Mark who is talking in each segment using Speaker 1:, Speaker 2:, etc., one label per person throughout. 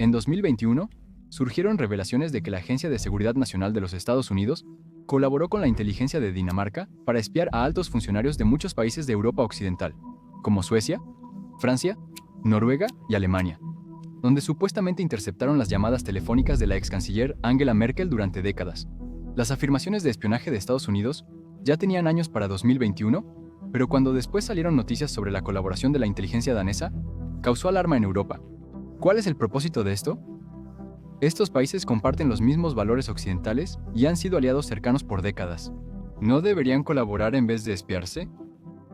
Speaker 1: En 2021, surgieron revelaciones de que la Agencia de Seguridad Nacional de los Estados Unidos colaboró con la inteligencia de Dinamarca para espiar a altos funcionarios de muchos países de Europa Occidental, como Suecia, Francia, Noruega y Alemania, donde supuestamente interceptaron las llamadas telefónicas de la ex canciller Angela Merkel durante décadas. Las afirmaciones de espionaje de Estados Unidos ya tenían años para 2021, pero cuando después salieron noticias sobre la colaboración de la inteligencia danesa, causó alarma en Europa. ¿Cuál es el propósito de esto? Estos países comparten los mismos valores occidentales y han sido aliados cercanos por décadas. ¿No deberían colaborar en vez de espiarse?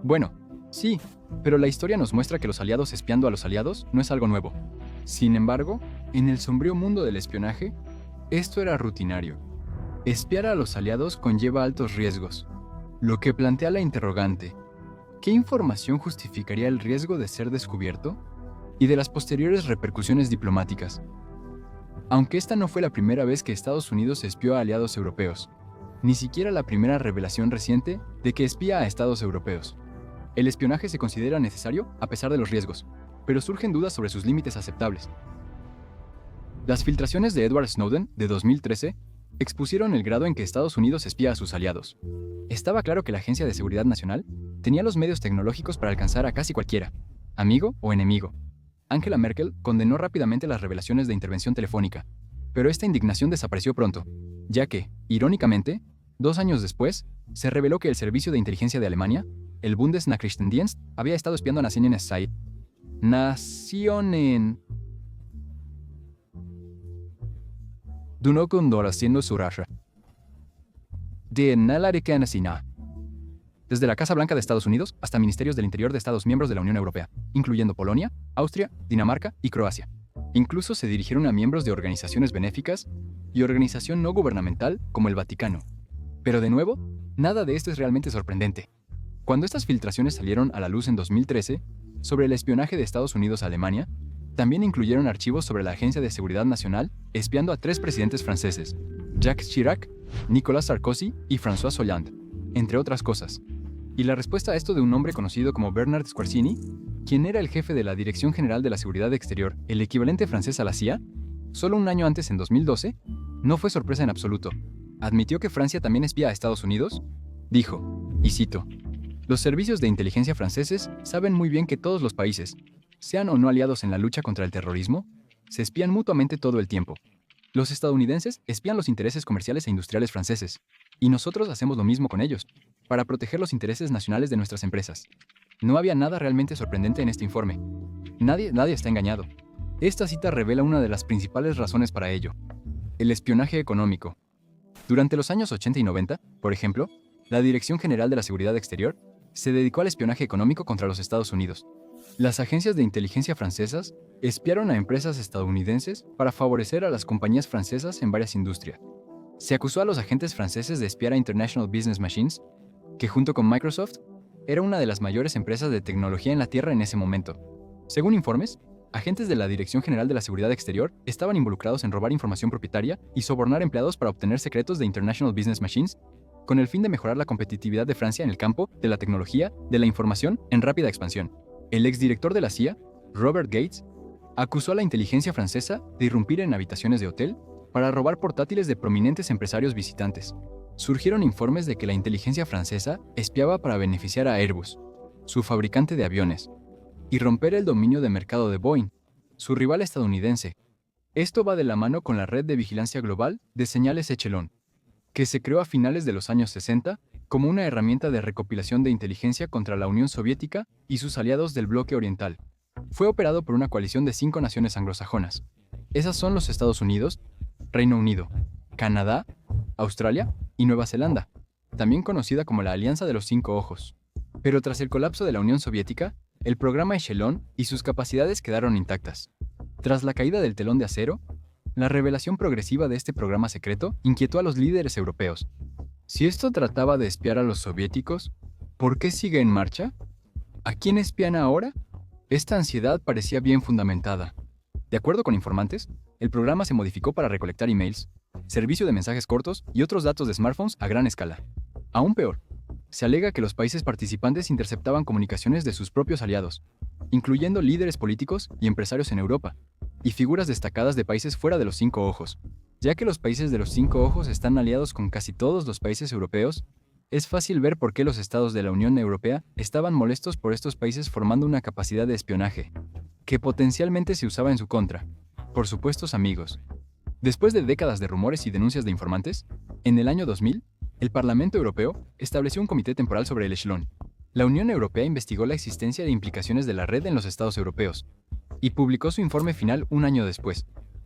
Speaker 1: Bueno, sí, pero la historia nos muestra que los aliados espiando a los aliados no es algo nuevo. Sin embargo, en el sombrío mundo del espionaje, esto era rutinario. Espiar a los aliados conlleva altos riesgos, lo que plantea la interrogante: ¿qué información justificaría el riesgo de ser descubierto? Y de las posteriores repercusiones diplomáticas. Aunque esta no fue la primera vez que Estados Unidos espió a aliados europeos, ni siquiera la primera revelación reciente de que espía a estados europeos. El espionaje se considera necesario a pesar de los riesgos, pero surgen dudas sobre sus límites aceptables. Las filtraciones de Edward Snowden de 2013 expusieron el grado en que Estados Unidos espía a sus aliados. Estaba claro que la Agencia de Seguridad Nacional tenía los medios tecnológicos para alcanzar a casi cualquiera, amigo o enemigo. Angela Merkel condenó rápidamente las revelaciones de intervención telefónica, pero esta indignación desapareció pronto, ya que, irónicamente, 2 años después, se reveló que el servicio de inteligencia de Alemania, el Bundesnachrichtendienst, había estado espiando a Nationen. Haciendo su rasha. De Nalarikanassina. Desde la Casa Blanca de Estados Unidos hasta ministerios del interior de Estados miembros de la Unión Europea, incluyendo Polonia, Austria, Dinamarca y Croacia. Incluso se dirigieron a miembros de organizaciones benéficas y organización no gubernamental como el Vaticano. Pero de nuevo, nada de esto es realmente sorprendente. Cuando estas filtraciones salieron a la luz en 2013 sobre el espionaje de Estados Unidos a Alemania, también incluyeron archivos sobre la Agencia de Seguridad Nacional espiando a 3 presidentes franceses: Jacques Chirac, Nicolas Sarkozy y François Hollande, entre otras cosas. Y la respuesta a esto de un hombre conocido como Bernard Squarcini, quien era el jefe de la Dirección General de la Seguridad Exterior, el equivalente francés a la CIA, solo un año antes, en 2012, no fue sorpresa en absoluto. Admitió que Francia también espía a Estados Unidos. Dijo, y cito: "Los servicios de inteligencia franceses saben muy bien que todos los países, sean o no aliados en la lucha contra el terrorismo, se espían mutuamente todo el tiempo. Los estadounidenses espían los intereses comerciales e industriales franceses, y nosotros hacemos lo mismo con ellos, para proteger los intereses nacionales de nuestras empresas". No había nada realmente sorprendente en este informe. Nadie está engañado. Esta cita revela una de las principales razones para ello: el espionaje económico. Durante los años 80 y 90, por ejemplo, la Dirección General de la Seguridad Exterior se dedicó al espionaje económico contra los Estados Unidos. Las agencias de inteligencia francesas espiaron a empresas estadounidenses para favorecer a las compañías francesas en varias industrias. Se acusó a los agentes franceses de espiar a International Business Machines, que junto con Microsoft, era una de las mayores empresas de tecnología en la Tierra en ese momento. Según informes, agentes de la Dirección General de la Seguridad Exterior estaban involucrados en robar información propietaria y sobornar empleados para obtener secretos de International Business Machines, con el fin de mejorar la competitividad de Francia en el campo de la tecnología de la información en rápida expansión. El exdirector de la CIA, Robert Gates, acusó a la inteligencia francesa de irrumpir en habitaciones de hotel para robar portátiles de prominentes empresarios visitantes. Surgieron informes de que la inteligencia francesa espiaba para beneficiar a Airbus, su fabricante de aviones, y romper el dominio de mercado de Boeing, su rival estadounidense. Esto va de la mano con la red de vigilancia global de señales Echelon, que se creó a finales de los años 60 como una herramienta de recopilación de inteligencia contra la Unión Soviética y sus aliados del bloque oriental. Fue operado por una coalición de 5 naciones anglosajonas. Esas son los Estados Unidos, Reino Unido, Canadá, Australia y Nueva Zelanda, también conocida como la Alianza de los 5 Ojos. Pero tras el colapso de la Unión Soviética, el programa Echelon y sus capacidades quedaron intactas. Tras la caída del telón de acero, la revelación progresiva de este programa secreto inquietó a los líderes europeos. Si esto trataba de espiar a los soviéticos, ¿por qué sigue en marcha? ¿A quién espían ahora? Esta ansiedad parecía bien fundamentada. De acuerdo con informantes, el programa se modificó para recolectar emails, servicio de mensajes cortos y otros datos de smartphones a gran escala. Aún peor, se alega que los países participantes interceptaban comunicaciones de sus propios aliados, incluyendo líderes políticos y empresarios en Europa. y figuras destacadas de países fuera de los Cinco Ojos. Ya que los países de los Cinco Ojos están aliados con casi todos los países europeos, es fácil ver por qué los estados de la Unión Europea estaban molestos por estos países formando una capacidad de espionaje, que potencialmente se usaba en su contra, por supuestos amigos. Después de décadas de rumores y denuncias de informantes, en el año 2000, el Parlamento Europeo estableció un comité temporal sobre el Echelon. La Unión Europea investigó la existencia e implicaciones de la red en los estados europeos, y publicó su informe final un año después,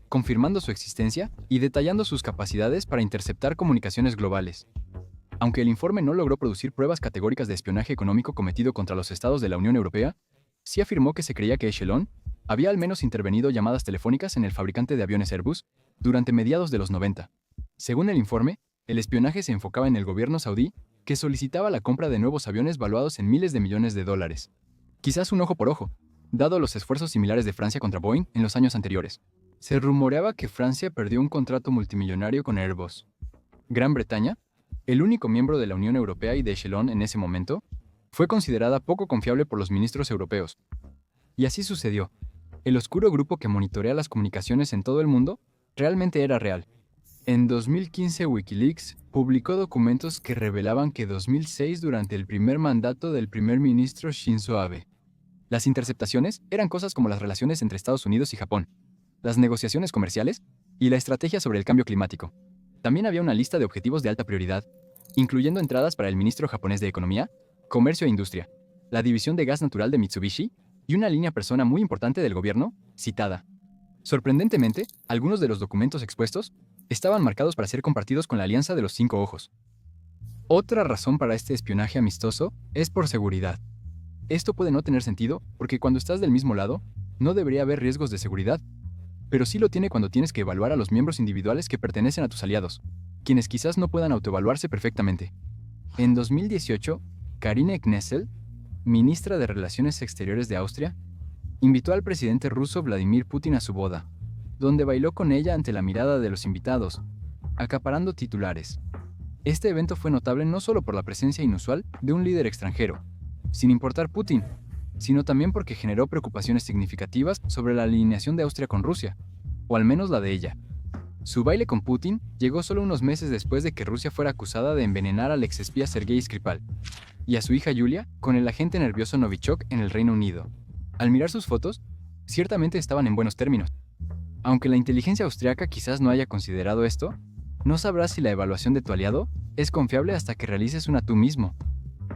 Speaker 1: confirmando su existencia y detallando sus capacidades para interceptar comunicaciones globales. Aunque el informe no logró producir pruebas categóricas de espionaje económico cometido contra los estados de la Unión Europea, sí afirmó que se creía que Echelon había al menos intervenido llamadas telefónicas en el fabricante de aviones Airbus durante mediados de los 90. Según el informe, el espionaje se enfocaba en el gobierno saudí, que solicitaba la compra de nuevos aviones valuados en miles de millones de dólares. Quizás un ojo por ojo, dado los esfuerzos similares de Francia contra Boeing en los años anteriores. Se rumoreaba que Francia perdió un contrato multimillonario con Airbus. Gran Bretaña, el único miembro de la Unión Europea y de Echelon en ese momento, fue considerada poco confiable por los ministros europeos. Y así sucedió. El oscuro grupo que monitorea las comunicaciones en todo el mundo realmente era real. En 2015, Wikileaks publicó documentos que revelaban que 2006, durante el primer mandato del primer ministro Shinzo Abe, las interceptaciones eran cosas como las relaciones entre Estados Unidos y Japón, las negociaciones comerciales y la estrategia sobre el cambio climático. También había una lista de objetivos de alta prioridad, incluyendo entradas para el ministro japonés de Economía, Comercio e Industria, la división de gas natural de Mitsubishi y una línea persona muy importante del gobierno, citada. Sorprendentemente, algunos de los documentos expuestos estaban marcados para ser compartidos con la Alianza de los Cinco Ojos. Otra razón para este espionaje amistoso es por seguridad. Esto puede no tener sentido porque cuando estás del mismo lado, no debería haber riesgos de seguridad, pero sí lo tiene cuando tienes que evaluar a los miembros individuales que pertenecen a tus aliados, quienes quizás no puedan autoevaluarse perfectamente. En 2018, Karine Kneissl, ministra de Relaciones Exteriores de Austria, invitó al presidente ruso Vladimir Putin a su boda, donde bailó con ella ante la mirada de los invitados, acaparando titulares. Este evento fue notable no solo por la presencia inusual de un líder extranjero, sin importar Putin, sino también porque generó preocupaciones significativas sobre la alineación de Austria con Rusia, o al menos la de ella. Su baile con Putin llegó solo unos meses después de que Rusia fuera acusada de envenenar al exespía Sergei Skripal y a su hija Yulia con el agente nervioso Novichok en el Reino Unido. Al mirar sus fotos, ciertamente estaban en buenos términos. Aunque la inteligencia austriaca quizás no haya considerado esto, no sabrás si la evaluación de tu aliado es confiable hasta que realices una tú mismo.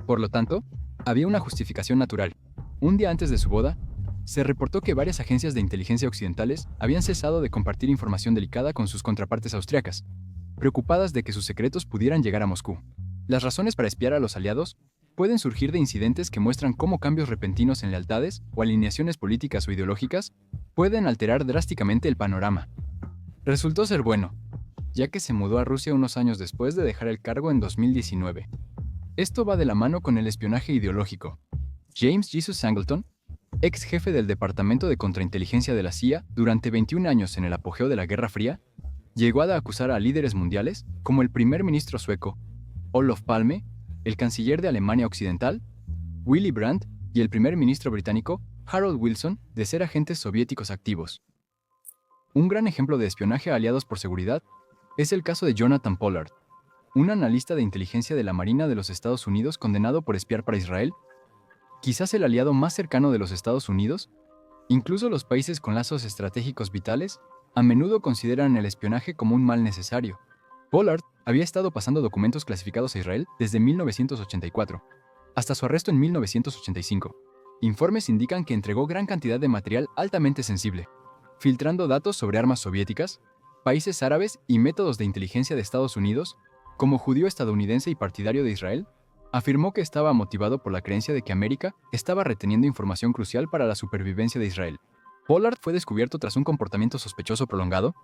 Speaker 1: Por lo tanto, había una justificación natural. Un día antes de su boda, se reportó que varias agencias de inteligencia occidentales habían cesado de compartir información delicada con sus contrapartes austriacas, preocupadas de que sus secretos pudieran llegar a Moscú. Las razones para espiar a los aliados pueden surgir de incidentes que muestran cómo cambios repentinos en lealtades o alineaciones políticas o ideológicas pueden alterar drásticamente el panorama. Resultó ser bueno, ya que se mudó a Rusia unos años después de dejar el cargo en 2019. Esto va de la mano con el espionaje ideológico. James Jesus Angleton, ex jefe del Departamento de Contrainteligencia de la CIA durante 21 años en el apogeo de la Guerra Fría, llegó a acusar a líderes mundiales como el primer ministro sueco, Olof Palme, el canciller de Alemania Occidental, Willy Brandt, y el primer ministro británico, Harold Wilson, de ser agentes soviéticos activos. Un gran ejemplo de espionaje a aliados por seguridad es el caso de Jonathan Pollard, un analista de inteligencia de la Marina de los Estados Unidos condenado por espiar para Israel, quizás el aliado más cercano de los Estados Unidos. Incluso los países con lazos estratégicos vitales a menudo consideran el espionaje como un mal necesario. Pollard había estado pasando documentos clasificados a Israel desde 1984, hasta su arresto en 1985. Informes indican que entregó gran cantidad de material altamente sensible, filtrando datos sobre armas soviéticas, países árabes y métodos de inteligencia de Estados Unidos. Como judío estadounidense y partidario de Israel, afirmó que estaba motivado por la creencia de que América estaba reteniendo información crucial para la supervivencia de Israel. Pollard fue descubierto tras un comportamiento sospechoso prolongado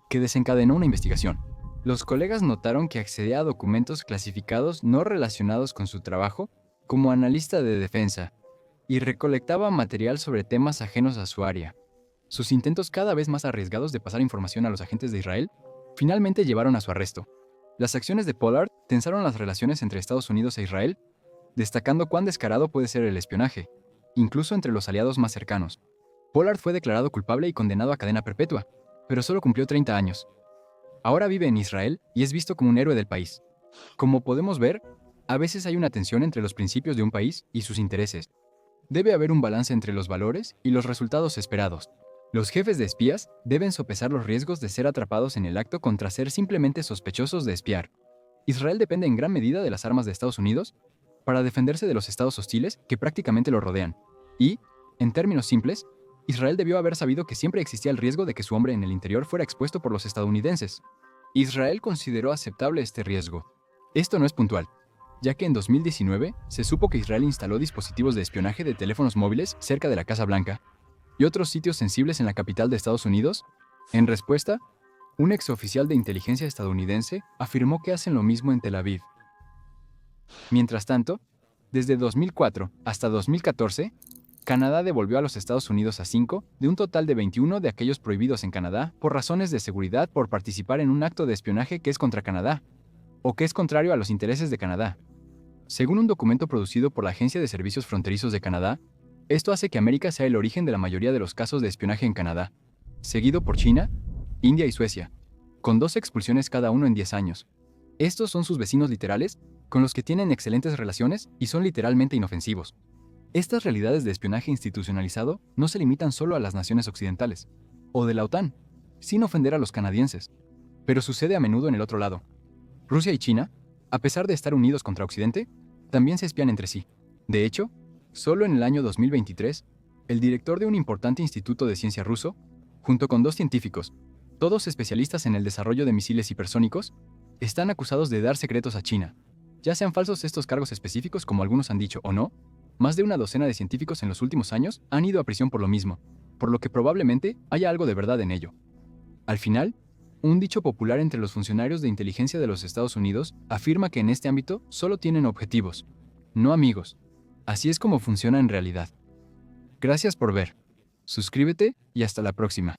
Speaker 1: que desencadenó una investigación. Los colegas notaron que accedía a documentos clasificados no relacionados con su trabajo como analista de defensa y recolectaba material sobre temas ajenos a su área. Sus intentos cada vez más arriesgados de pasar información a los agentes de Israel finalmente llevaron a su arresto. Las acciones de Pollard tensaron las relaciones entre Estados Unidos e Israel, destacando cuán descarado puede ser el espionaje, incluso entre los aliados más cercanos. Pollard fue declarado culpable y condenado a cadena perpetua, pero solo cumplió 30 años. Ahora vive en Israel y es visto como un héroe del país. Como podemos ver, a veces hay una tensión entre los principios de un país y sus intereses. Debe haber un balance entre los valores y los resultados esperados. Los jefes de espías deben sopesar los riesgos de ser atrapados en el acto contra ser simplemente sospechosos de espiar. Israel depende en gran medida de las armas de Estados Unidos para defenderse de los estados hostiles que prácticamente lo rodean. Y, en términos simples, Israel debió haber sabido que siempre existía el riesgo de que su hombre en el interior fuera expuesto por los estadounidenses. Israel consideró aceptable este riesgo. Esto no es puntual, ya que en 2019 se supo que Israel instaló dispositivos de espionaje de teléfonos móviles cerca de la Casa Blanca y otros sitios sensibles en la capital de Estados Unidos. En respuesta, un exoficial de inteligencia estadounidense afirmó que hacen lo mismo en Tel Aviv. Mientras tanto, desde 2004 hasta 2014, Canadá devolvió a los Estados Unidos a 5 de un total de 21 de aquellos prohibidos en Canadá por razones de seguridad por participar en un acto de espionaje que es contra Canadá, o que es contrario a los intereses de Canadá. Según un documento producido por la Agencia de Servicios Fronterizos de Canadá, esto hace que América sea el origen de la mayoría de los casos de espionaje en Canadá, seguido por China, India y Suecia, con 2 expulsiones cada uno en 10 años. Estos son sus vecinos literales, con los que tienen excelentes relaciones y son literalmente inofensivos. Estas realidades de espionaje institucionalizado no se limitan solo a las naciones occidentales, o de la OTAN, sin ofender a los canadienses, pero sucede a menudo en el otro lado. Rusia y China, a pesar de estar unidos contra Occidente, también se espían entre sí. De hecho, solo en el año 2023, el director de un importante instituto de ciencia ruso, junto con 2 científicos, todos especialistas en el desarrollo de misiles hipersónicos, están acusados de dar secretos a China. Ya sean falsos estos cargos específicos como algunos han dicho o no, más de una docena de científicos en los últimos años han ido a prisión por lo mismo, por lo que probablemente haya algo de verdad en ello. Al final, un dicho popular entre los funcionarios de inteligencia de los Estados Unidos afirma que en este ámbito solo tienen objetivos, no amigos. Así es como funciona en realidad. Gracias por ver. Suscríbete y hasta la próxima.